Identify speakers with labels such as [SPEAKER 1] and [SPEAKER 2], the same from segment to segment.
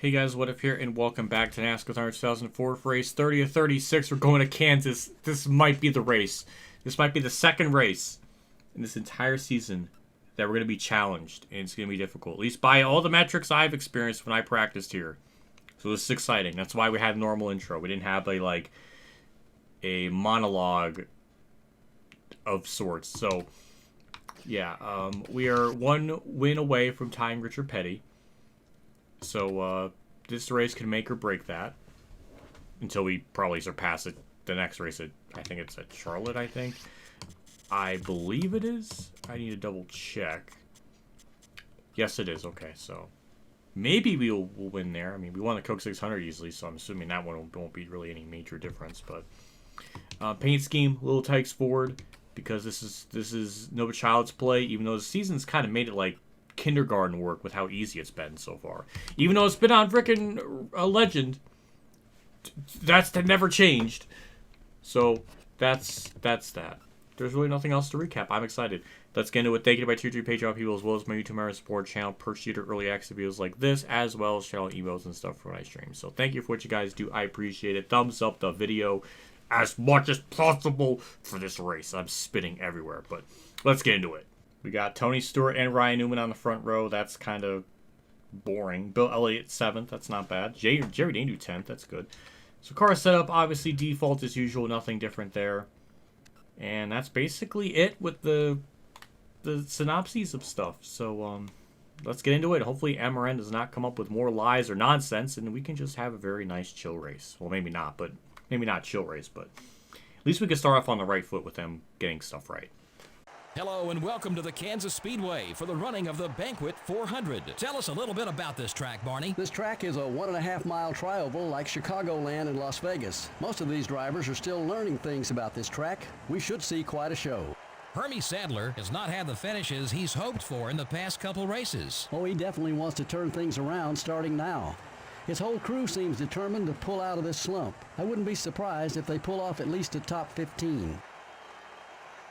[SPEAKER 1] Hey guys, What If here, and welcome back to NASCAR 2004 for race 30 of 36. We're going to Kansas. This might be the race. This might be the second race in this entire season that we're going to be challenged, and it's going to be difficult. At least by all the metrics I've experienced when I practiced here. So this is exciting. That's why we had a normal intro. We didn't have a monologue of sorts. So, yeah, we are one win away from tying Richard Petty. So, this race can make or break that. Until we probably surpass it. The next race, I think it's at Charlotte, I think. I believe it is. I need to double check. Yes, it is. Okay, so maybe we'll win there. I mean, we won the Coke 600 easily, so I'm assuming that one won't be really any major difference. But paint scheme, little Tykes forward, because this is no child's play. Even though the season's kind of made it like kindergarten work with how easy it's been so far. Even though it's been on frickin' a legend, that's never changed. So that's that. There's really nothing else to recap. I'm excited. Let's get into it. Thank you to my tier 3 Patreon people, as well as my YouTube member support channel, perch to early access videos like this, as well as channel emails and stuff for when I stream. So thank you for what you guys do. I appreciate it. Thumbs up the video as much as possible for this race. I'm spitting everywhere, but let's get into it. We got Tony Stewart and Ryan Newman on the front row. That's kind of boring. Bill Elliott 7th. That's not bad. Jerry Dandu 10th. That's good. So car setup, obviously default as usual. Nothing different there. And that's basically it with the synopses of stuff. So let's get into it. Hopefully MRN does not come up with more lies or nonsense, and we can just have a very nice chill race. Well, maybe not, but maybe not chill race, but at least we can start off on the right foot with them getting stuff right.
[SPEAKER 2] Hello and welcome to the Kansas Speedway for the running of the Banquet 400. Tell us a little bit about this track, Barney.
[SPEAKER 3] This track is a 1.5-mile trioval like Chicagoland and Las Vegas. Most of these drivers are still learning things about this track. We should see quite a show.
[SPEAKER 2] Hermie Sadler has not had the finishes he's hoped for in the past couple races.
[SPEAKER 3] Oh, he definitely wants to turn things around starting now. His whole crew seems determined to pull out of this slump. I wouldn't be surprised if they pull off at least a top 15.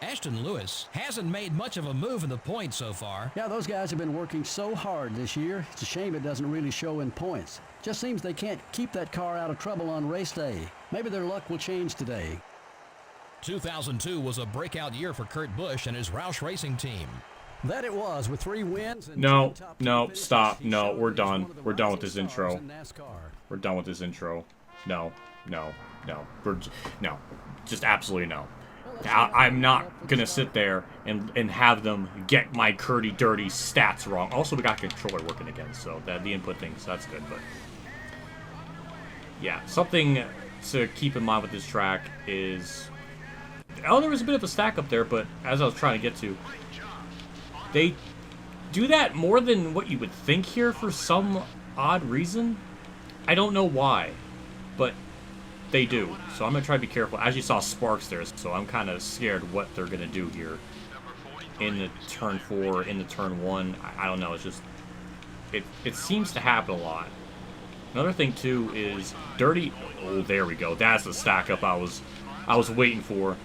[SPEAKER 2] Ashton Lewis hasn't made much of a move in the points so far.
[SPEAKER 3] Yeah, those guys have been working so hard this year. It's a shame it doesn't really show in points. Just seems they can't keep that car out of trouble on race day. Maybe their luck will change today.
[SPEAKER 2] 2002 was a breakout year for Kurt Busch and his Roush Racing team.
[SPEAKER 3] That it was, with 3 wins and
[SPEAKER 1] No, stop. No, we're done. We're done with this intro. We're done with this intro. No. Just absolutely no. I'm not going to sit there and have them get my Curdy Dirty stats wrong. Also, we got controller working again, so the input thing, so that's good. But yeah, something to keep in mind with this track is... Oh, there was a bit of a stack up there, but as I was trying to get to, they do that more than what you would think here for some odd reason. I don't know why, but they do. So I'm going to try to be careful. As you saw sparks there, so I'm kind of scared what they're going to do here. In the turn 4, in the turn 1. I don't know. It's just... It seems to happen a lot. Another thing, too, is dirty... Oh, there we go. That's the stack up I was waiting for.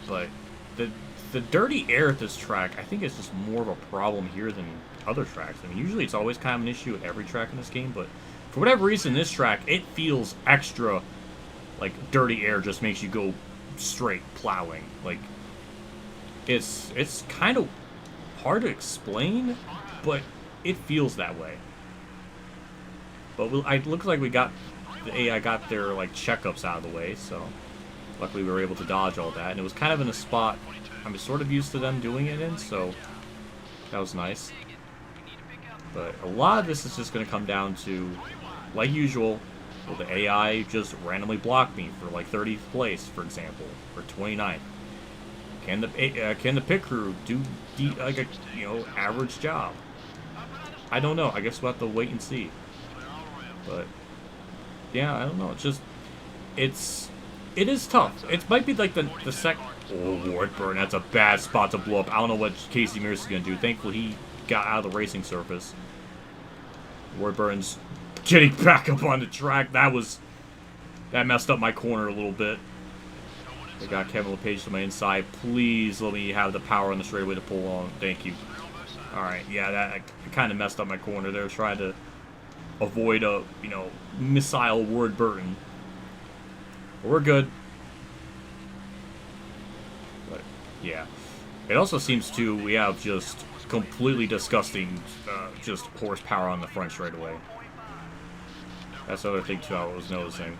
[SPEAKER 1] But the dirty air at this track, I think, is just more of a problem here than other tracks. I mean, usually it's always kind of an issue at every track in this game, but for whatever reason, this track, it feels extra, like, dirty air just makes you go straight plowing. Like, it's kind of hard to explain, but it feels that way. But it looks like the AI got their, like, checkups out of the way, so luckily we were able to dodge all that. And it was kind of in a spot I'm sort of used to them doing it in, so that was nice. But a lot of this is just going to come down to, like usual, will the AI just randomly block me for like 30th place, for example, or 29th? Can the pit crew do like a average job? I don't know. I guess we'll have to wait and see. But yeah, I don't know. It is tough. It might be like the second. Oh, Wardburn, that's a bad spot to blow up. I don't know what Casey Mears is gonna do. Thankfully, he got out of the racing surface. Wardburn's getting back up on the track. That messed up my corner a little bit. I got Kevin LePage to my inside. Please let me have the power on the straightaway to pull on. Thank you. Alright, yeah, that kind of messed up my corner there. Trying to avoid a, you know, missile Ward Burton. But we're good. But, yeah. It also seems to, we have just completely disgusting, just horsepower on the front straightaway. That's the other thing, too, I was noticing.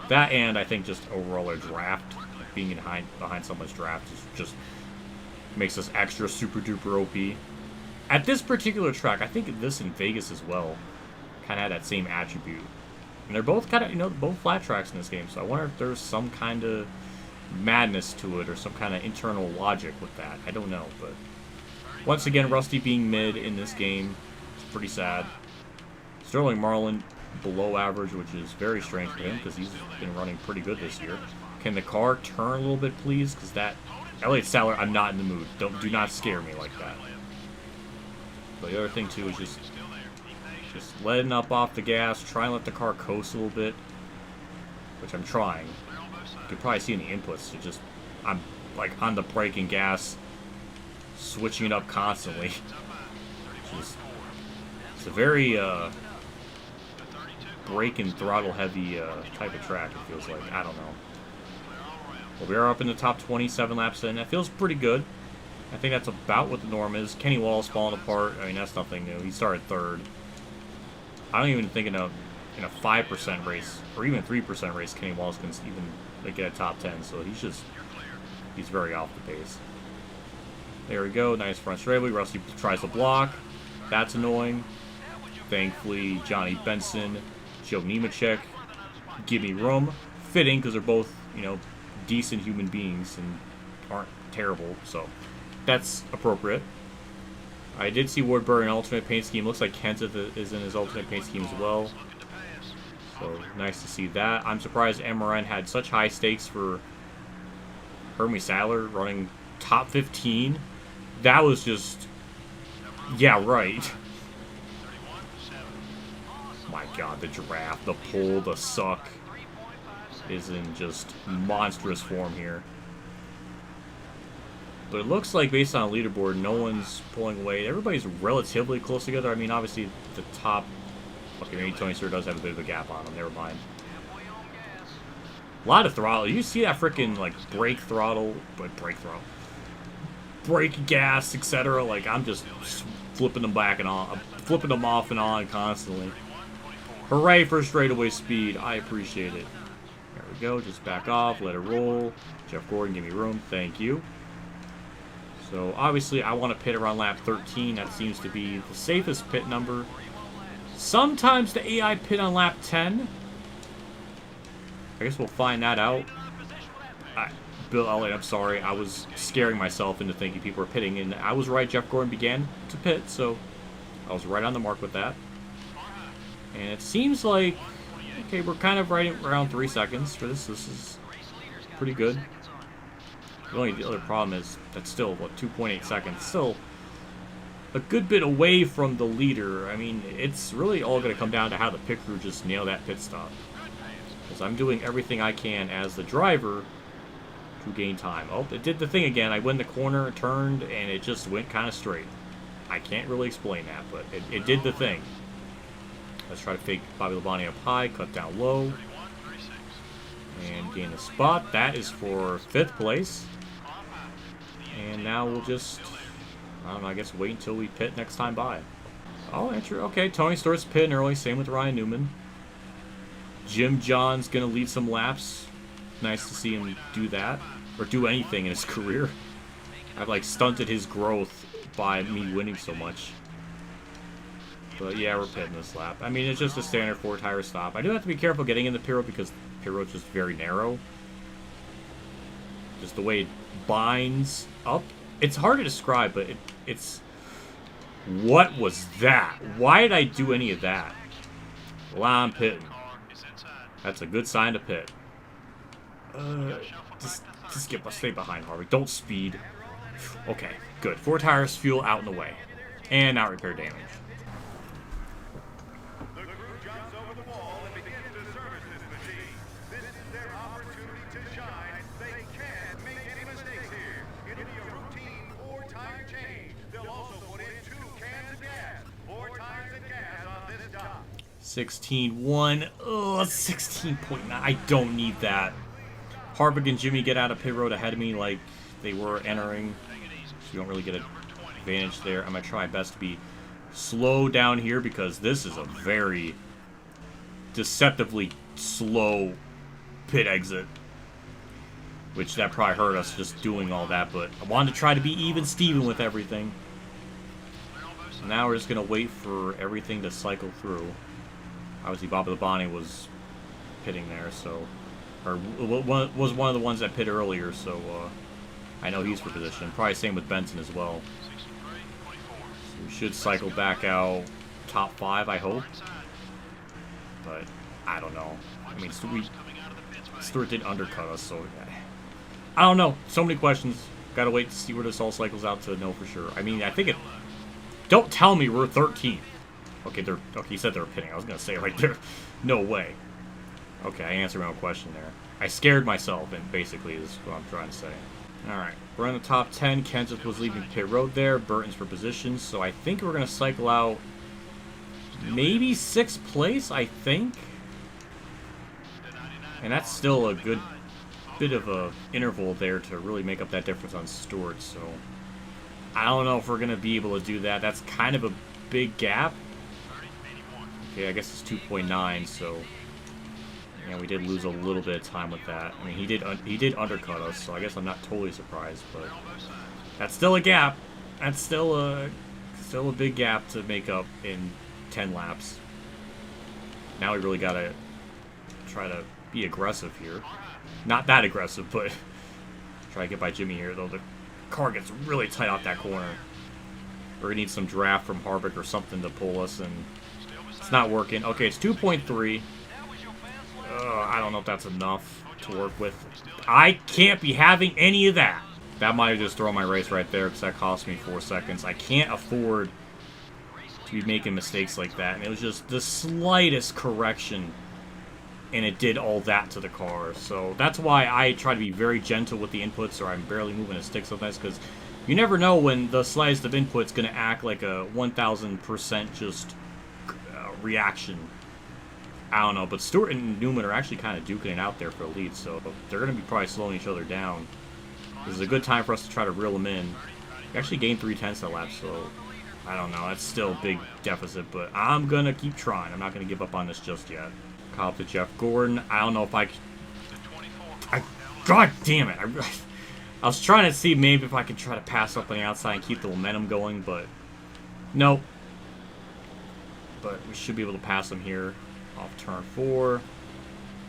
[SPEAKER 1] That and I think just overall our draft, being behind someone's draft, just makes us extra super duper OP. At this particular track, I think this in Vegas as well, kind of had that same attribute. And they're both kind of, you know, both flat tracks in this game, so I wonder if there's some kind of madness to it or some kind of internal logic with that. I don't know, but once again, Rusty being mid in this game is pretty sad. Sterling Marlin below average, which is very strange for him because he's been running pretty good this year. Can the car turn a little bit, please? Because that Elliott Sadler, I'm not in the mood. Do not scare me like that. But the other thing too is just letting up off the gas, try and let the car coast a little bit, which I'm trying. You can probably see in the inputs. I'm like on the brake and gas, switching it up constantly. It's a very brake and throttle heavy type of track. It feels like, I don't know. Well, we are up in the top 27 laps in. That feels pretty good. I think that's about what the norm is. Kenny Wall's falling apart. I mean, that's nothing new. He started third. I don't even think in a 5% race or even 3% race, Kenny Wall's can even get a top 10. So he's very off the pace. There we go. Nice front straightaway. Rusty tries to block. That's annoying. Thankfully, Johnny Benson, Joe Nemechek, give me room. Fitting because they're both, you know, decent human beings and aren't terrible. So that's appropriate. I did see Ward Burr in alternate paint scheme. Looks like Kenseth is in his alternate paint scheme as well. So nice to see that. I'm surprised MRN had such high stakes for Hermie Sadler running top 15. That was just, yeah, right. My God, the draft, the pull, the suck is in just monstrous form here. But it looks like, based on a leaderboard, no one's pulling away. Everybody's relatively close together. I mean, obviously, the top... Okay, maybe Tony Stewart does have a bit of a gap on him. Never mind. A lot of throttle. You see that freaking, like, brake throttle... Brake throttle. Brake gas, etc. Like, I'm just flipping them back and on. Flipping them off and on constantly. Hooray for straightaway speed. I appreciate it. There we go. Just back off. Let it roll. Jeff Gordon, give me room. Thank you. So, obviously, I want to pit around lap 13. That seems to be the safest pit number. Sometimes the AI pit on lap 10. I guess we'll find that out. Bill Elliott, I'm sorry. I was scaring myself into thinking people were pitting. And I was right. Jeff Gordon began to pit. So, I was right on the mark with that. And it seems like... Okay, we're kind of right around 3 seconds for this. This is pretty good. The only other problem is that's still, what, 2.8 seconds. Still a good bit away from the leader. I mean, it's really all going to come down to how the pit crew just nail that pit stop. Because I'm doing everything I can as the driver to gain time. Oh, it did the thing again. I went the corner, turned, and it just went kind of straight. I can't really explain that, but it did the thing. Let's try to fake Bobby Labonte up high, cut down low, and gain a spot. That is for 5th place. And now we'll just, I don't know, I guess wait until we pit next time by. Oh, entry. Okay, Tony Stewart's pitting early. Same with Ryan Newman. Jim John's going to lead some laps. Nice to see him do that. Or do anything in his career. I've, like, stunted his growth by me winning so much. But, yeah, we're pitting this lap. I mean, it's just a standard 4-tire stop. I do have to be careful getting in the pit road because the pit road's just very narrow. Just the way it binds up. It's hard to describe, but it's... What was that? Why did I do any of that? Well, I'm pitting. That's a good sign to pit. Just stay behind, Harvey. Don't speed. Okay, good. 4 tires, fuel out in the way. And now repair damage. 16.1. Ugh, 16.9. I don't need that. Harvick and Jimmy get out of pit road ahead of me like they were entering. So you don't really get an advantage there. I'm going to try my best to be slow down here because this is a very deceptively slow pit exit. Which that probably hurt us just doing all that, but I wanted to try to be even Steven with everything. So now we're just going to wait for everything to cycle through. Obviously, Bob Labonte was pitting there, so... Or was one of the ones that pit earlier, so I know he's for position. Probably same with Benson as well. So we should cycle back out top 5, I hope. But I don't know. I mean, Stewart did undercut us, so... I don't know. So many questions. Gotta wait to see where this all cycles out to know for sure. I mean, I think it... Don't tell me we're 13th. Okay, okay, he said they were pitting. I was gonna say right there. No way. Okay, I answered my own question there. I scared myself, and basically is what I'm trying to say. Alright, we're in the top 10. Kenseth was leaving pit road there. Burton's for position, so I think we're gonna cycle out maybe 6th place, I think. And that's still a good bit of a interval there to really make up that difference on Stewart, so I don't know if we're gonna be able to do that. That's kind of a big gap. Okay, I guess it's 2.9, so yeah, we did lose a little bit of time with that. I mean, he did undercut us, so I guess I'm not totally surprised, but that's still a gap. That's still a big gap to make up in 10 laps. Now we really gotta try to be aggressive here. Not that aggressive, but try to get by Jimmy here, though the car gets really tight off that corner. We're gonna need some draft from Harvick or something to pull us, and it's not working. Okay, it's 2.3. I don't know if that's enough to work with. I can't be having any of that. That might have just thrown my race right there because that cost me 4 seconds. I can't afford to be making mistakes like that. And it was just the slightest correction, and it did all that to the car. So that's why I try to be very gentle with the inputs, or I'm barely moving a stick sometimes, because you never know when the slightest of input's going to act like a 1,000% just reaction. I don't know, but Stewart and Newman are actually kind of duking it out there for a lead, so they're going to be probably slowing each other down. This is a good time for us to try to reel them in. We actually gained 3/10 that lap, so I don't know. That's still a big deficit, but I'm going to keep trying. I'm not going to give up on this just yet. Call up to Jeff Gordon. I don't know if God damn it. I was trying to see maybe if I could try to pass up on the outside and keep the momentum going, but nope. But we should be able to pass him here. Off turn 4.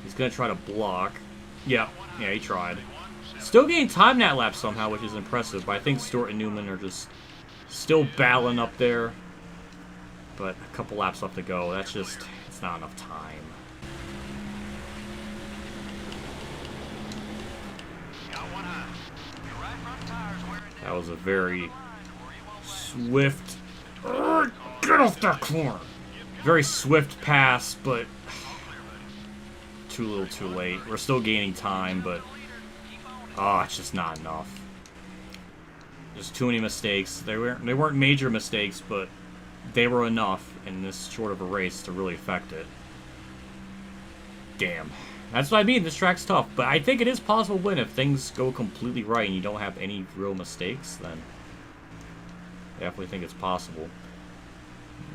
[SPEAKER 1] He's going to try to block. Yeah, he tried. Still getting time that lap somehow, which is impressive. But I think Stewart and Newman are just still battling up there. But a couple laps left to go. That's just, it's not enough time. That was a very swift... Get off that corner! Very swift pass, but too little too late. We're still gaining time, but it's just not enough. There's too many mistakes. They weren't major mistakes, but they were enough in this short of a race to really affect it. Damn. That's what I mean. This track's tough, but I think it is possible to win if things go completely right and you don't have any real mistakes. Then I definitely think it's possible.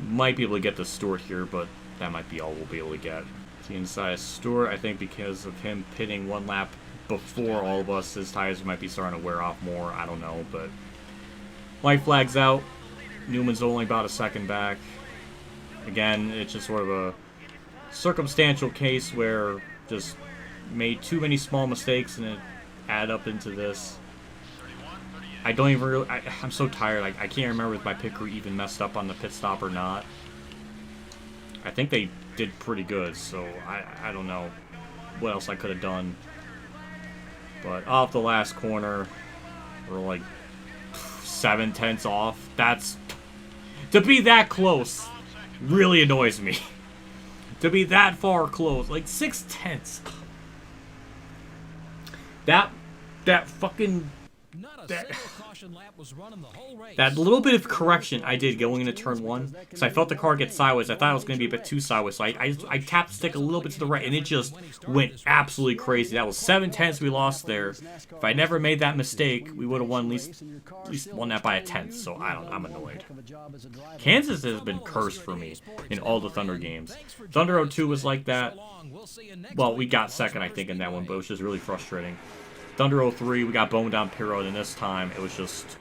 [SPEAKER 1] Might be able to get the Stewart here, but that might be all we'll be able to get. See inside of Stewart, I think because of him pitting 1 lap before all of us, his tires might be starting to wear off more. I don't know, but white flag's out. Newman's only about a second back. Again, it's just sort of a circumstantial case where just made too many small mistakes and it added up into this. I don't even really... I'm so tired. I can't remember if my pit crew even messed up on the pit stop or not. I think they did pretty good, so I don't know what else I could have done. But off the last corner, we're like 7/10 off. That's... To be that close really annoys me. To be that far close. Like 6/10. That fucking
[SPEAKER 2] Not a single caution lap was run in the whole race.
[SPEAKER 1] That little bit of correction I did going into turn 1, because I felt the car get sideways. I thought it was going to be a bit too sideways, so I tapped the stick a little bit to the right, and it just went absolutely crazy. That was 7/10 we lost there. If I never made that mistake, we would have won at least won that by a tenth, so I'm annoyed. Kansas has been cursed for me in all the Thunder games. Thunder 02 was like that. Well, we got second, I think, in that one, but it was just really frustrating. Thunder 03, we got boned down pit road, and this time it was just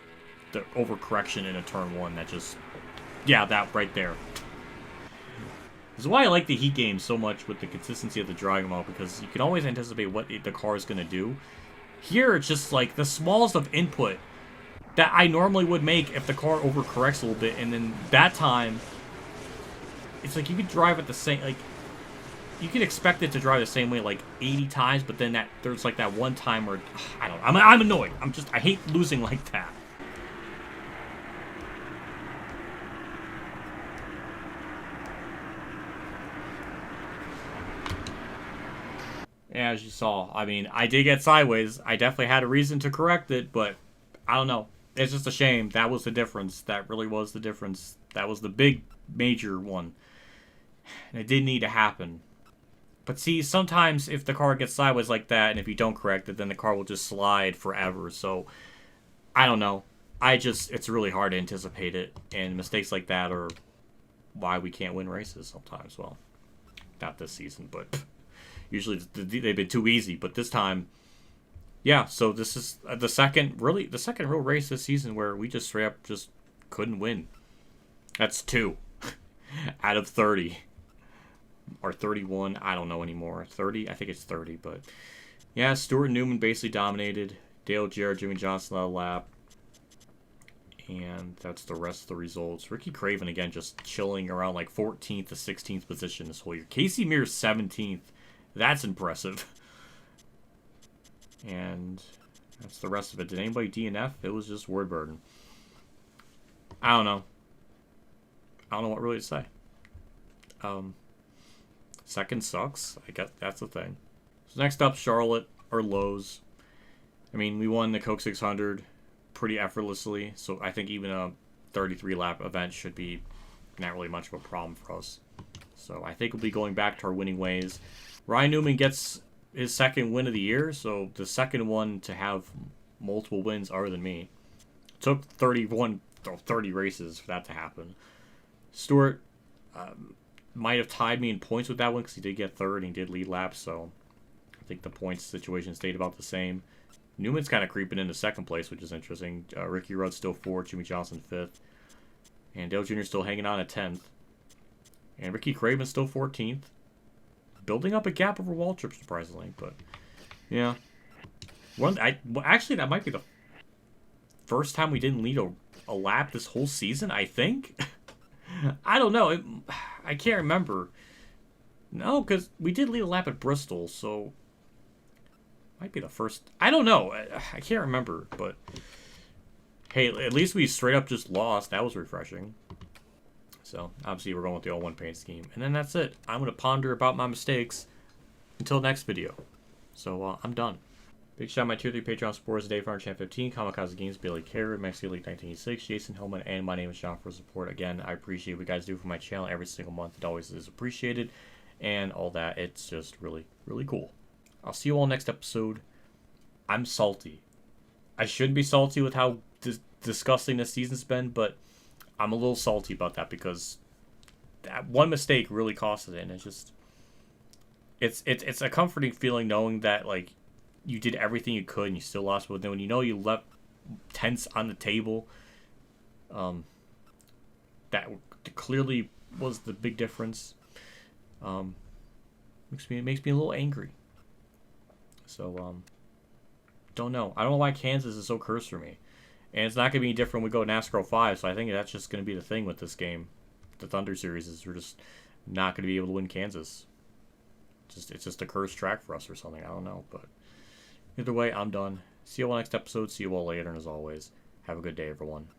[SPEAKER 1] the overcorrection in a turn 1 that just, yeah, that right there. This is why I like the Heat games so much with the consistency of the driving model, because you can always anticipate what the car is going to do. Here, it's just like the smallest of input that I normally would make if the car overcorrects a little bit, and then that time, it's like you could drive at the same, like, you can expect it to drive the same way like 80 times, but then there's like that one time where, I don't know, I'm annoyed. I hate losing like that. As you saw, I mean, I did get sideways. I definitely had a reason to correct it, but I don't know. It's just a shame. That was the difference. That really was the difference. That was the big, major one. And it did need to happen. But see, sometimes if the car gets sideways like that, and if you don't correct it, then the car will just slide forever. So, I don't know. It's really hard to anticipate it. And mistakes like that are why we can't win races sometimes. Well, not this season, but usually they've been too easy. But this time, yeah, so this is the second real race this season where we just straight up just couldn't win. That's 2 out of 30. Or 31, I don't know anymore. 30, I think it's 30, but yeah, Stewart and Newman basically dominated. Dale Jarrett, Jimmy Johnson led a lap. And that's the rest of the results. Ricky Craven, again, just chilling around like 14th to 16th position this whole year. Casey Mears, 17th. That's impressive. And that's the rest of it. Did anybody DNF? It was just word burden. I don't know. I don't know what really to say. Second sucks. I guess that's the thing. So next up, Charlotte or Lowe's. I mean, we won the Coke 600 pretty effortlessly, so I think even a 33-lap event should be not really much of a problem for us. So I think we'll be going back to our winning ways. Ryan Newman gets his second win of the year, so the second one to have multiple wins other than me. It took 30 races for that to happen. Stewart might have tied me in points with that one because he did get third and he did lead laps, so I think the points situation stayed about the same. Newman's kind of creeping into second place, which is interesting. Ricky Rudd's still 4th, Jimmy Johnson 5th, and Dale Jr. still hanging on at 10th. And Ricky Craven's still 14th. Building up a gap over Waltrip, surprisingly, but yeah. Actually, that might be the first time we didn't lead a lap this whole season, I think. I don't know. I can't remember. No, because we did lead a lap at Bristol, so might be the first. I don't know. I can't remember, but hey, at least we straight up just lost. That was refreshing. So obviously we're going with the all-one paint scheme, and then that's it. I'm gonna ponder about my mistakes until next video. So I'm done. Big shout out my tier 3 Patreon supporters today for Champ 15, Kamikazegames, Billy Carey, Maxi League 1986, Jason Hellman, and my name is Sean for support. Again, I appreciate what you guys do for my channel every single month. It always is appreciated, and all that. It's just really, really cool. I'll see you all next episode. I'm salty. I shouldn't be salty with how disgusting this season's been, but I'm a little salty about that because that one mistake really cost it, and it's just it's a comforting feeling knowing that like you did everything you could and you still lost, but then when you know you left tenths on the table, that clearly was the big difference. Makes me a little angry. So don't know. I don't know why Kansas is so cursed for me. And it's not going to be any different when we go to NASCAR 5, so I think that's just going to be the thing with this game. The Thunder Series is we're just not going to be able to win Kansas. It's just a cursed track for us or something. I don't know, but either way, I'm done. See you all next episode. See you all later, and as always, have a good day, everyone.